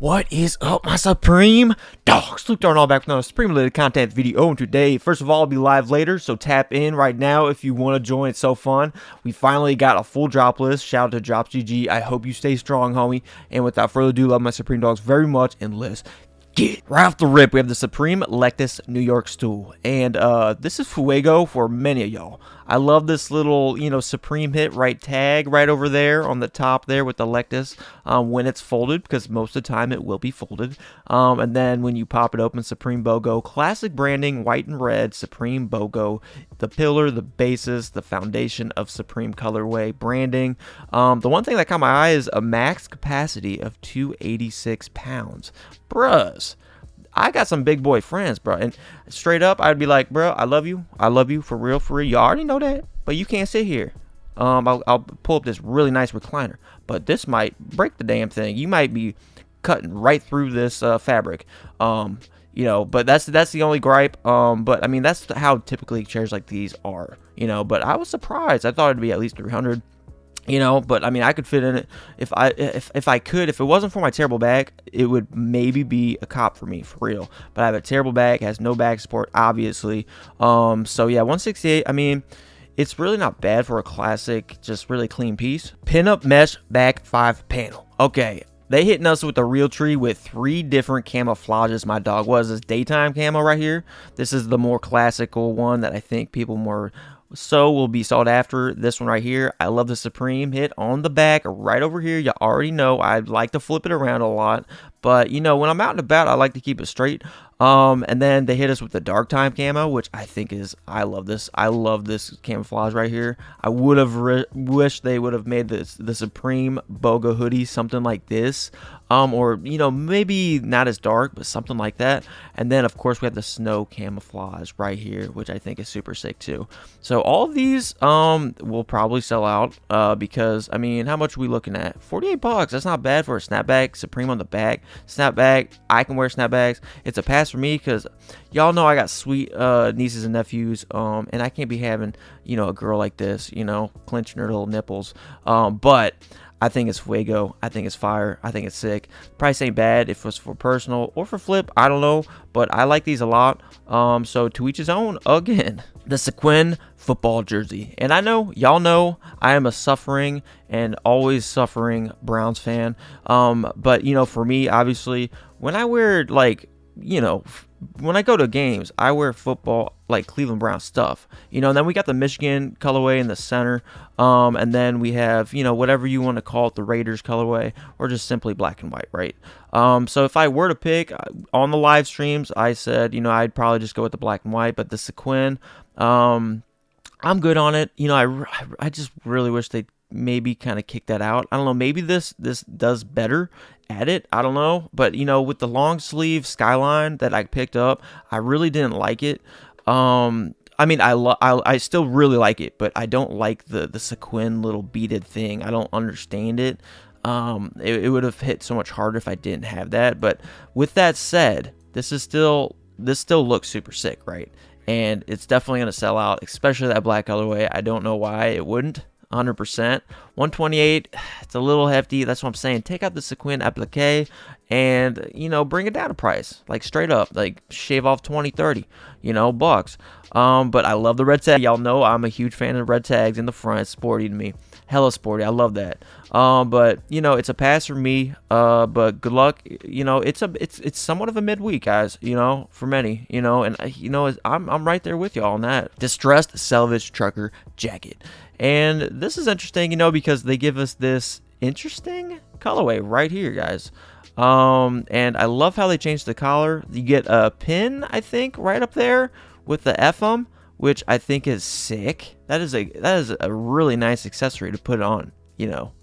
What is up, my Supreme Dogs? Luke Darnall back with another Supreme related content video. And today, first of all, I'll be live later, so tap in right now if you want to join. It's so fun. We finally got a full drop list. Shout out to Drops GG. I hope you stay strong, homie. And without further ado, love my Supreme Dogs very much. And let's get it. Right off the rip, we have the Supreme Lectus New York stool. And this is Fuego for many of y'all. I love this little, Supreme hit right tag right over there on the top there with the Lectus when it's folded, because most of the time it will be folded. And then when you pop it open, Supreme BOGO, classic branding, white and red, Supreme BOGO, the pillar, the basis, the foundation of Supreme colorway branding. The one thing that caught my eye is a max capacity of 286 pounds. Bruhs. I got some big boy friends, bro, and straight up, I'd be like, bro, I love you, for real, you already know that, but you can't sit here. I'll pull up this really nice recliner, but this might break the damn thing. You might be cutting right through this fabric, but that's the only gripe. But I mean, that's how typically chairs like these are, but I was surprised. I thought it'd be at least 300. But I mean, I could fit in it if I could. If it wasn't for my terrible back, it would maybe be a cop for me, for real. But I have a terrible back, has no back support, obviously. So yeah, 168. I mean, it's really not bad for a classic, just really clean piece. Pinup mesh back 5 panel. Okay. They hitting us with the real tree with 3 different camouflages. My dog was this daytime camo right here. This is the more classical one that I think people more so will be sought after. This one right here, I love the Supreme hit on the back right over here. You already know I like to flip it around a lot, but when I'm out and about, I like to keep it straight. And then they hit us with the dark time camo, which I think is, I love this camouflage right here. I would have wished they would have made the Supreme BOGO hoodie something like this, or maybe not as dark, but something like that. And then of course we have the snow camouflage right here, which I think is super sick too. So all of these will probably sell out, because I mean, how much are we looking at? $48. That's not bad for a snapback. Supreme on the back, snapback. I can wear snapbacks. It's a pass for me because y'all know I got sweet nieces and nephews, and I can't be having a girl like this clenching her little nipples, but I think it's fuego. I think it's fire. I think it's sick. Price ain't bad if it's for personal or for flip. I don't know, but I like these a lot. So to each his own. Again, the Sequin football jersey. And I know, y'all know, I am a suffering and always suffering Browns fan. But for me, obviously, when I wear when I go to games, I wear football like Cleveland Brown stuff, and then we got the Michigan colorway in the center, and then we have, whatever you want to call it, the Raiders colorway, or just simply black and white, right? So if I were to pick on the live streams, I said, I'd probably just go with the black and white, but the Sequin, I'm good on it. I just really wish they'd maybe kind of kick that out. I don't know, maybe this does better at it, I don't know, but with the long sleeve skyline that I picked up, I really didn't like it. I mean, I still really like it, but I don't like the Sequin little beaded thing. I don't understand it. It would have hit so much harder if I didn't have that. But with that said, this still looks super sick, right? And it's definitely going to sell out, especially that black colorway. I don't know why it wouldn't. 100%. 128, it's a little hefty. That's what I'm saying. Take out the Sequin applique and, bring it down a price. Like, straight up. Like, shave off 20, 30, bucks. But I love the red tag. Y'all know I'm a huge fan of red tags in the front. It's sporty to me. Hella sporty. I love that. But, it's a pass for me. But good luck. It's somewhat of a midweek, guys, for many, and, I'm right there with y'all on that. Distressed Selvage Trucker Jacket. And this is interesting, because they give us this interesting colorway right here, guys. And I love how they changed the collar. You get a pin, I think, right up there with the FM, which I think is sick. That is a really nice accessory to put on,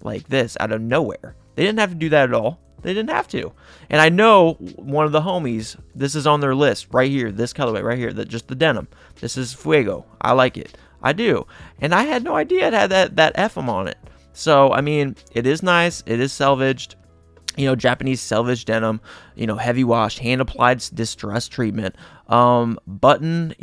like this out of nowhere. They didn't have to do that at all. They didn't have to. And I know one of the homies, this is on their list right here, this colorway right here, just the denim. This is Fuego. I like it. I do. And I had no idea it had that FM on it. So, I mean, it is nice. It is selvaged. Japanese selvage denim, heavy wash, hand applied distress treatment, button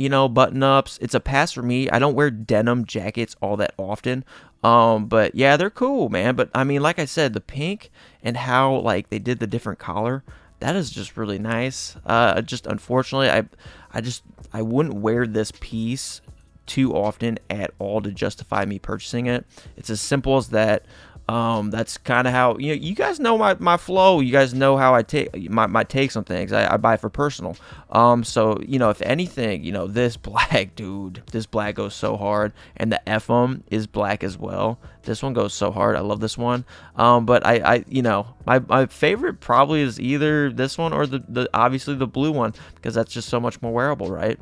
ups. It's a pass for me. I don't wear denim jackets all that often. But yeah, they're cool, man. But I mean, like I said, the pink and how like they did the different collar, that is just really nice. Just unfortunately, I wouldn't wear this piece too often at all to justify me purchasing it. It's as simple as that. That's kind of how, you guys know my flow. You guys know how I take my takes on things. I buy for personal. So, if anything, this black, dude, this black goes so hard, and the FM is black as well. This one goes so hard. I love this one. But my favorite probably is either this one or the obviously the blue one, because that's just so much more wearable, right?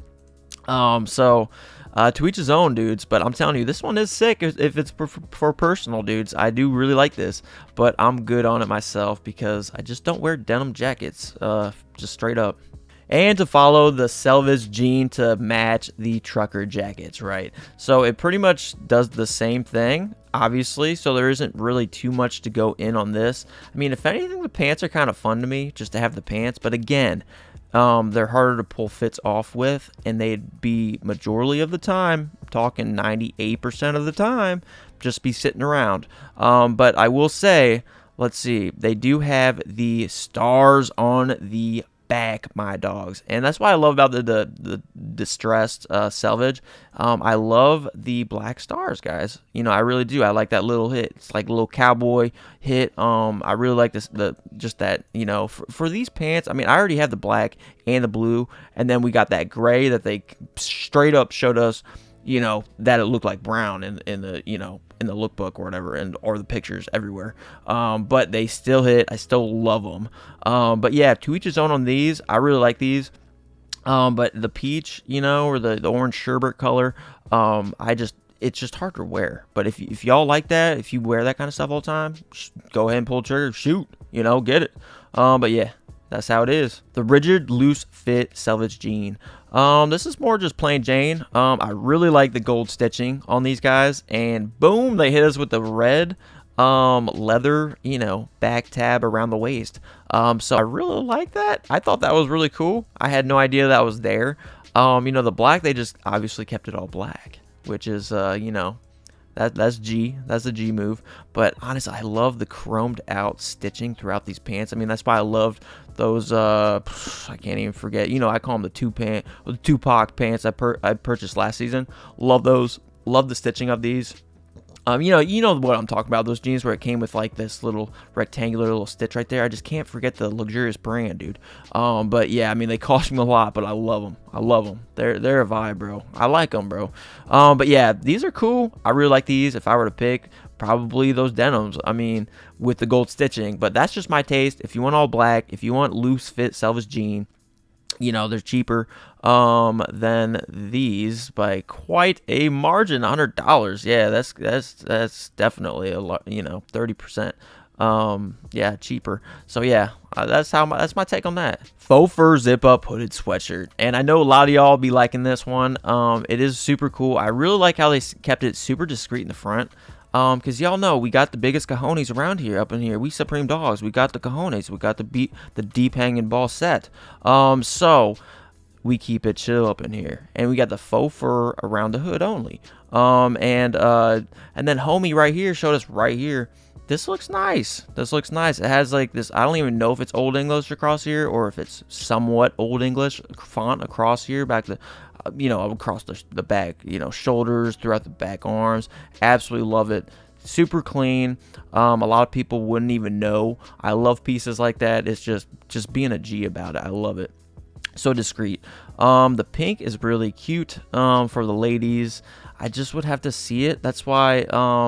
To each his own, dudes, but I'm telling you, this one is sick if it's for personal, dudes. I do really like this, but I'm good on it myself because I just don't wear denim jackets, just straight up. And to follow the selvedge gene to match the trucker jackets, right? So it pretty much does the same thing, obviously, so there isn't really too much to go in on this. I mean, if anything, the pants are kind of fun to me, just to have the pants, but again, they're harder to pull fits off with, and they'd be majority of the time, talking 98% of the time, just be sitting around. But I will say, let's see, they do have the stars on the back, my dogs, and that's what I love about the distressed selvedge. I love the black stars, guys. I really do. I like that little hit. It's like a little cowboy hit. I really like this, just that, for these pants. I mean, I already have the black and the blue, and then we got that gray that they straight up showed us, that it looked like brown in the in the lookbook or whatever, or the pictures everywhere. But they still hit. I still love them. But yeah, to each his own on these. I really like these. But the peach, or the orange sherbet color, it's just hard to wear. But if y'all like that, if you wear that kind of stuff all the time, go ahead and pull the trigger, shoot, get it. But yeah, that's how it is. The rigid loose fit selvedge jean. This is more just plain Jane. I really like the gold stitching on these guys, and boom, they hit us with the red leather, back tab around the waist. So I really like that. I thought that was really cool. I had no idea that was there. The black, they just obviously kept it all black, which is, that's a G move. But honestly, I love the chromed out stitching throughout these pants. I mean, that's why I loved those, I can't even forget, I call them the Tupac pants I purchased last season. Love those. Love the stitching of these. You know what I'm talking about, those jeans where it came with like this little rectangular little stitch right there. I just can't forget the luxurious brand, dude. But yeah, I mean, they cost me a lot, but I love them. I love them. They're a vibe, bro. I like them, bro. But yeah, these are cool. I really like these. If I were to pick, probably those denims. I mean, with the gold stitching, but that's just my taste. If you want all black, if you want loose fit selvedge jean, they're cheaper than these by quite a margin, $100. Yeah, that's definitely a lot, 30%. Yeah, cheaper. So yeah, that's my take on that. Faux fur zip up hooded sweatshirt, and I know a lot of y'all be liking this one. It is super cool. I really like how they kept it super discreet in the front. Because y'all know we got the biggest cojones around here, up in here. We Supreme Dogs. We got the cojones. We got the deep hanging ball set. So we keep it chill up in here, and we got the faux fur around the hood only. And then homie right here showed us right here. This looks nice. This looks nice. It has like this. I don't even know if it's Old English across here or if it's somewhat Old English font across here, back the. Across the back, shoulders, throughout the back arms. Absolutely love it. Super clean. A lot of people wouldn't even know. I love pieces like that. It's just being a G about it. I love it. So discreet. The pink is really cute for the ladies. I just would have to see it. That's why,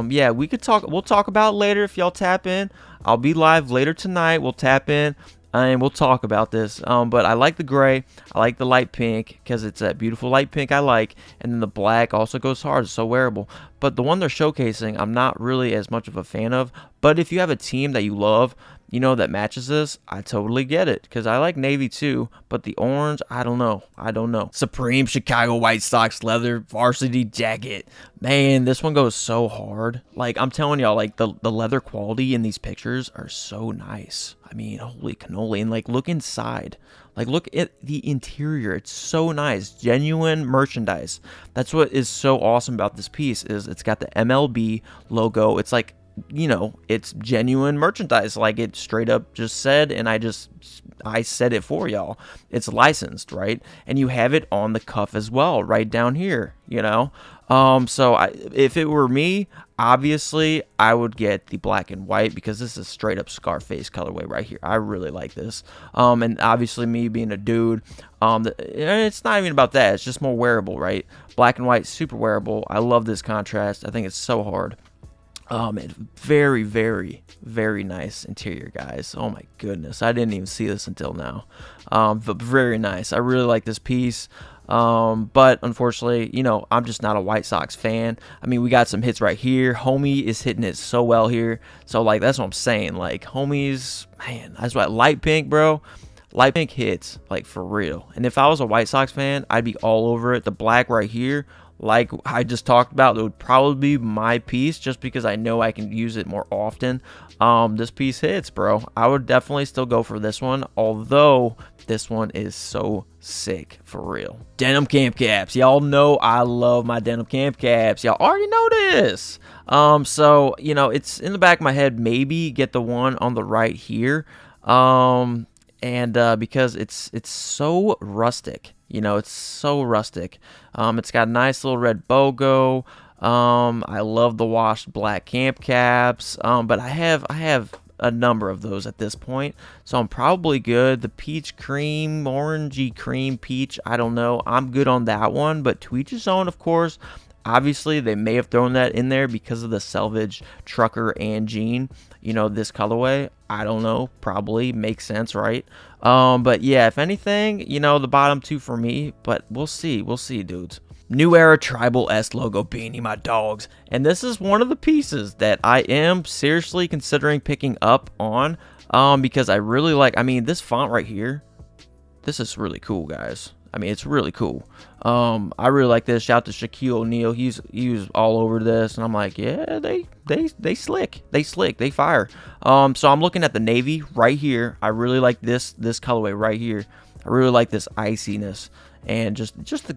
yeah, we'll talk about it later if y'all tap in. I'll be live later tonight. We'll tap in. And we'll talk about this, but I like the gray. I like the light pink because it's that beautiful light pink I like, and then the black also goes hard. It's so wearable. But the one they're showcasing, I'm not really as much of a fan of. But if you have a team that you love, that matches this, I totally get it, because I like navy too, but the orange, I don't know. Supreme Chicago White Sox leather varsity jacket. Man, this one goes so hard. Like, I'm telling y'all, like, the leather quality in these pictures are so nice. I mean, holy cannoli. And, like, look inside. Like, look at the interior. It's so nice. Genuine merchandise. That's what is so awesome about this piece, is it's got the MLB logo. It's like, it's genuine merchandise, like it straight up just said, and I said it for y'all. It's licensed, right? And you have it on the cuff as well, right down here, So if it were me, obviously I would get the black and white, because this is straight up Scarface colorway right here. I really like this. And obviously, me being a dude, it's not even about that. It's just more wearable, right? Black and white, super wearable. I love this contrast. I think it's so hard. It's very, very, very nice interior, guys. Oh my goodness, I didn't even see this until now. But very nice. I really like this piece. But unfortunately, I'm just not a White Sox fan. I mean, we got some hits right here. Homie is hitting it so well here. So, like, that's what I'm saying. Like, Homie's, man, that's what, light pink, bro. Light pink hits, like, for real. And if I was a White Sox fan, I'd be all over it. The black right here, like I just talked about, it would probably be my piece, just because I know I can use it more often. This piece hits, bro. I would definitely still go for this one, although this one is so sick, for real. Denim camp caps. Y'all know I love my denim camp caps. Y'all already know this. So, it's in the back of my head, maybe get the one on the right here. Because it's so rustic. It's so rustic. It's got a nice little red BOGO. I love the washed black camp caps. But I have a number of those at this point, so I'm probably good. The peach cream, orangey cream peach, I don't know. I'm good on that one, but to each his own, of course. Obviously, they may have thrown that in there because of the selvage trucker and jean. This colorway, I don't know, probably makes sense, right? But yeah, if anything, the bottom two for me, but we'll see, dudes. New Era Tribal S logo beanie, my dogs. And this is one of the pieces that I am seriously considering picking up on, because I really like, this font right here, this is really cool, guys. It's really cool. I really like this. Shout out to Shaquille O'Neal. He was all over this, and I'm like, yeah, they slick. They fire. So I'm looking at the navy right here. I really like this colorway right here. I really like this iciness, and just the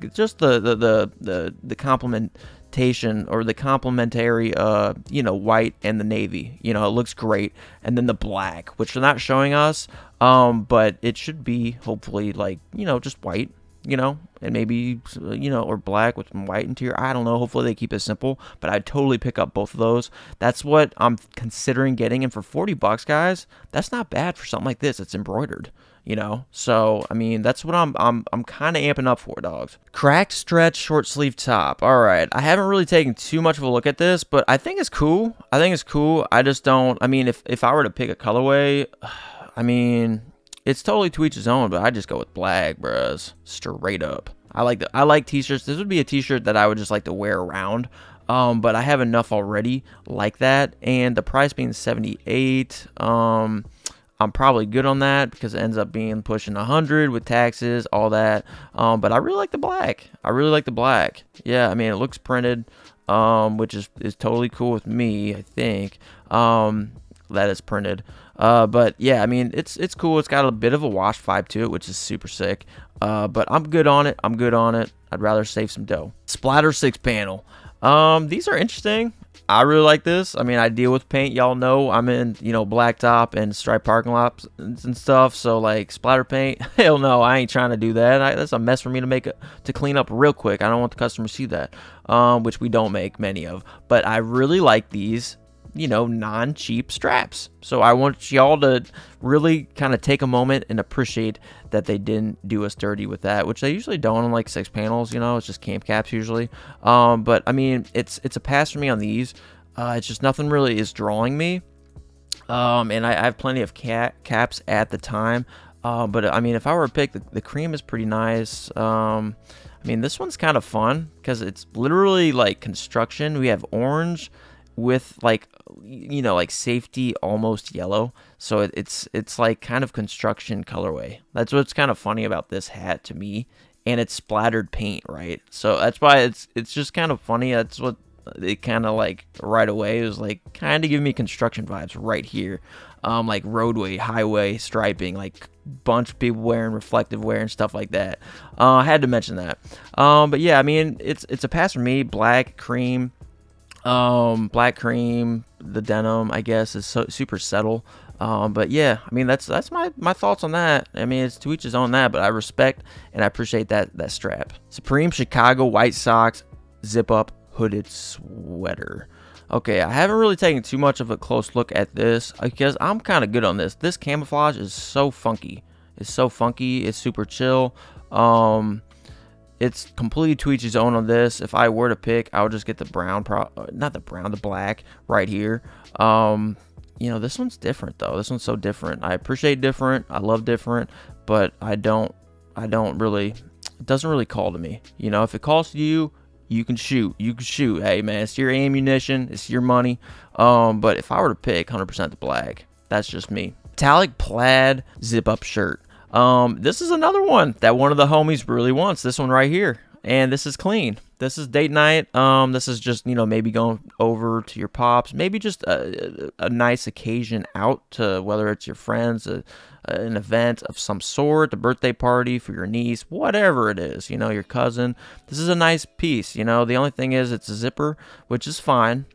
complementation, or the complementary white and the navy. It looks great. And then the black, which they're not showing us, but it should be hopefully like, just white, and maybe, or black with some white interior. I don't know. Hopefully they keep it simple, but I'd totally pick up both of those. That's what I'm considering getting. And for $40, guys, that's not bad for something like this. It's embroidered, So, that's what I'm kind of amping up for, dogs. Cracked stretch short sleeve top. All right. I haven't really taken too much of a look at this, but I think it's cool. I just don't, if I were to pick a colorway, it's totally to each his own, but I just go with black, bros. Straight up. I like t-shirts. This would be a t-shirt that I would just like to wear around. But I have enough already like that. And the price being $78, I'm probably good on that, because it ends up being pushing 100 with taxes, all that. But I really like the black. Yeah, it looks printed, which is totally cool with me, I think. That is printed. But yeah, it's cool. It's got a bit of a wash vibe to it, which is super sick. But I'm good on it. I'd rather save some dough. Splatter 6 panel. These are interesting. I really like this. I deal with paint. Y'all know I'm in, blacktop and striped parking lots and stuff. So, like, splatter paint, hell no, I ain't trying to do that. That's a mess for me to clean up real quick. I don't want the customer to see that, which we don't make many of. But I really like these, non-cheap straps. So I want y'all to really kind of take a moment and appreciate that they didn't do us dirty with that, which they usually don't on like 6 panels. It's just camp caps usually. But it's a pass for me on these. It's just nothing really is drawing me. And I have plenty of caps at the time. But if I were to pick, the cream is pretty nice. This one's kind of fun because it's literally like construction. We have orange, with like, you know, like safety almost yellow. So it's like kind of construction colorway. That's what's kind of funny about this hat to me. And it's splattered paint, right? So that's why it's just kind of funny. That's what it kind of like right away. It was like kind of giving me construction vibes right here. Like roadway, highway striping, like bunch of people wearing reflective wear and stuff like that. I had to mention that. But yeah, I mean, it's a pass for me. Black cream, the denim, I guess, is super subtle. But yeah, I mean, that's my thoughts on that. I mean, it's to each his own that, but I respect and I appreciate that strap. Supreme Chicago White Sox zip up hooded sweater. Okay, I haven't really taken too much of a close look at this because I'm kind of good on this. This camouflage is so funky. It's so funky. It's super chill. It's completely to each his own on this. If I were to pick, I would just get the brown, not the brown, the black right here. You know, this one's different though. This one's so different. I appreciate different. I love different, but I don't really, it doesn't really call to me. You know, if it calls to you, you can shoot. You can shoot. Hey man, it's your ammunition. It's your money. But if I were to pick 100% the black, that's just me. Metallic plaid zip up shirt. This is another one that one of the homies really wants. This one right here. And this is clean. This is date night. This is just, you know, maybe going over to your pops, maybe just a nice occasion out to, whether it's your friends, an event of some sort, a birthday party for your niece, whatever it is, you know, your cousin. This is a nice piece, you know. The only thing is it's a zipper, which is fine,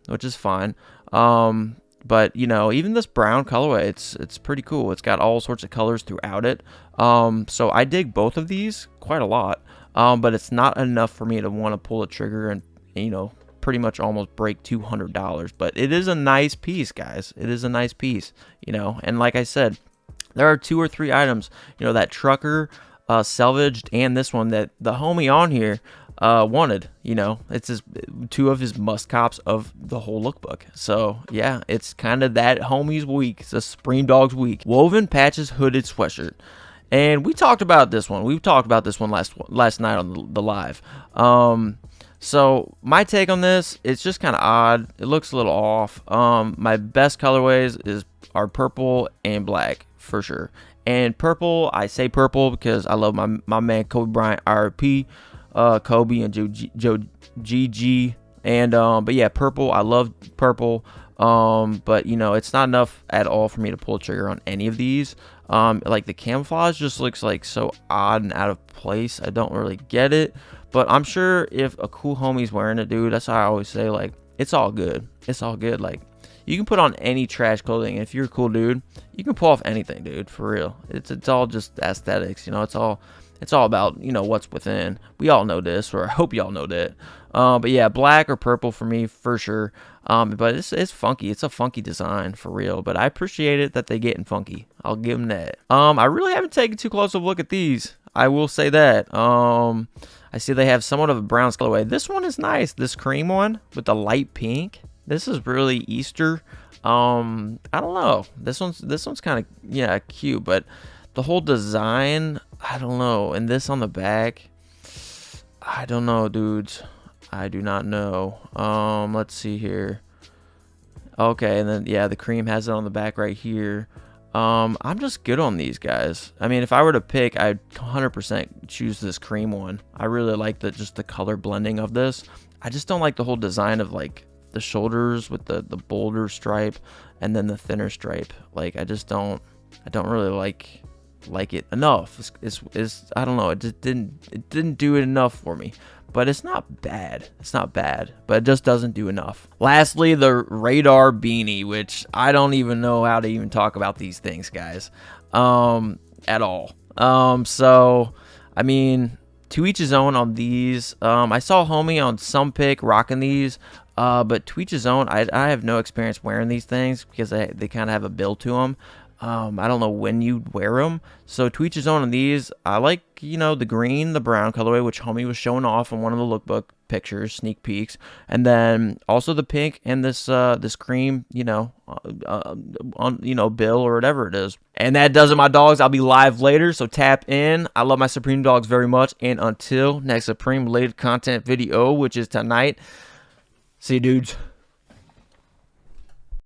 but you know, even this brown colorway, it's pretty cool. It's got all sorts of colors throughout it. So I dig both of these quite a lot. But it's not enough for me to want to pull the trigger and, you know, pretty much almost break $200. But it is a nice piece, guys. It is a nice piece, you know. And like I said, there are 2 or 3 items, you know, that trucker, selvaged, and this one that the homie on here wanted. You know, it's 2 of his must cops of the whole lookbook. So yeah, it's kind of that homie's week. It's a Supreme Dogs week. Woven patches hooded sweatshirt. And we talked about this one. We talked about this one last night on the live. So my take on this, it's just kind of odd. It looks a little off. My best colorways are purple and black for sure. And purple, I say purple because I love my man Kobe Bryant, RIP, Kobe and Joe GG. And but yeah, purple. I love purple. But you know, it's not enough at all for me to pull the trigger on any of these. Like the camouflage just looks like so odd and out of place. I don't really get it, but I'm sure if a cool homie's wearing it, dude, that's how I always say, like, it's all good. It's all good. Like, you can put on any trash clothing. If you're a cool dude, you can pull off anything, dude, for real. It's all just aesthetics, you know. It's all about, you know, what's within. We all know this, or I hope y'all know that. But yeah, black or purple for me for sure. But it's funky. It's a funky design for real. But I appreciate it that they getting funky. I'll give them that. I really haven't taken too close of a look at these. I will say that. I see they have somewhat of a brown colorway. This one is nice. This cream one with the light pink. This is really Easter. I don't know. This one's kind of, yeah, cute, but the whole design, I don't know. And this on the back, I don't know, dudes. I do not know. Let's see here. Okay, and then yeah, the cream has it on the back right here. I'm just good on these guys. I mean, if I were to pick, I'd 100% choose this cream one. I really like just the color blending of this. I just don't like the whole design of like the shoulders with the bolder stripe and then the thinner stripe. Like I don't really like it enough. It's I don't know, it didn't do it enough for me. But it's not bad. It's not bad, but it just doesn't do enough. Lastly, the radar beanie, which I don't even know how to even talk about these things, guys, at all. So I mean, to each his own on these. I saw homie on some pic rocking these, but to each his own. I have no experience wearing these things because they kind of have a build to them. I don't know when you wear them, so to each his own on these. I like, you know, the green, the brown colorway, which homie was showing off in one of the lookbook pictures, sneak peeks, and then also the pink and this cream, you know, on, you know, bill or whatever it is. And that does it, my dogs. I'll be live later, so tap in. I love my Supreme Dogs very much, and until next Supreme related content video, which is tonight, see you, dudes.